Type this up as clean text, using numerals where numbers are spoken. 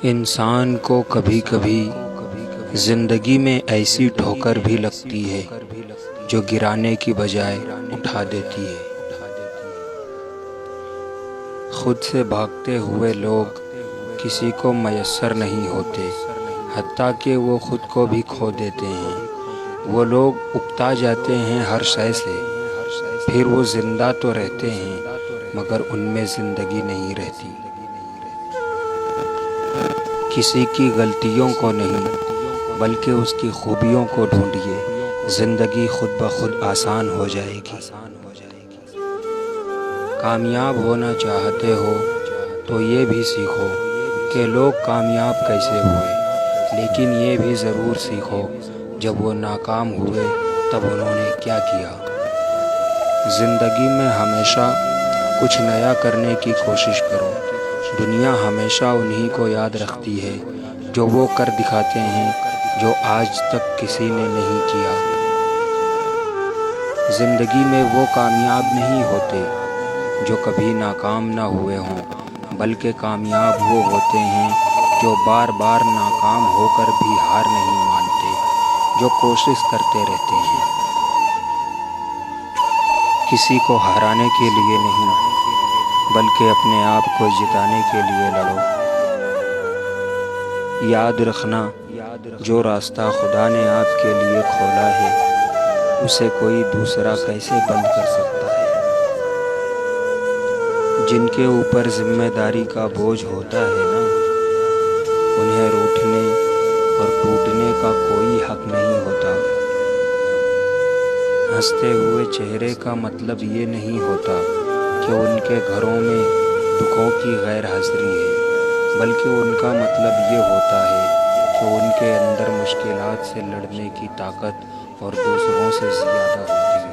انسان کو کبھی کبھی زندگی میں ایسی ٹھوکر بھی لگتی ہے جو گرانے کی بجائے اٹھا دیتی ہے۔ خود سے بھاگتے ہوئے لوگ کسی کو میسر نہیں ہوتے، حتیٰ کہ وہ خود کو بھی کھو دیتے ہیں۔ وہ لوگ اکتا جاتے ہیں ہر شے سے، پھر وہ زندہ تو رہتے ہیں مگر ان میں زندگی نہیں رہتی۔ کسی کی غلطیوں کو نہیں بلکہ اس کی خوبیوں کو ڈھونڈیے، زندگی خود بخود آسان ہو جائے گی۔ کامیاب ہونا چاہتے ہو تو یہ بھی سیکھو کہ لوگ کامیاب کیسے ہوئے، لیکن یہ بھی ضرور سیکھو جب وہ ناکام ہوئے تب انہوں نے کیا کیا۔ زندگی میں ہمیشہ کچھ نیا کرنے کی کوشش کرو۔ دنیا ہمیشہ انہی کو یاد رکھتی ہے جو وہ کر دکھاتے ہیں جو آج تک کسی نے نہیں کیا۔ زندگی میں وہ کامیاب نہیں ہوتے جو کبھی ناکام نہ ہوئے ہوں، بلکہ کامیاب وہ ہوتے ہیں جو بار بار ناکام ہو کر بھی ہار نہیں مانتے، جو کوشش کرتے رہتے ہیں۔ کسی کو ہرانے کے لیے نہیں بلکہ اپنے آپ کو جتانے کے لیے لڑو۔ یاد رکھنا، جو راستہ خدا نے آپ کے لیے کھولا ہے اسے کوئی دوسرا کیسے بند کر سکتا ہے۔ جن کے اوپر ذمہ داری کا بوجھ ہوتا ہے نا، انہیں روٹھنے اور ٹوٹنے کا کوئی حق نہیں ہوتا۔ ہنستے ہوئے چہرے کا مطلب یہ نہیں ہوتا کہ ان کے گھروں میں دکھوں کی غیر حاضری ہے، بلکہ ان کا مطلب یہ ہوتا ہے کہ ان کے اندر مشکلات سے لڑنے کی طاقت اور دوسروں سے زیادہ ہوتی ہے۔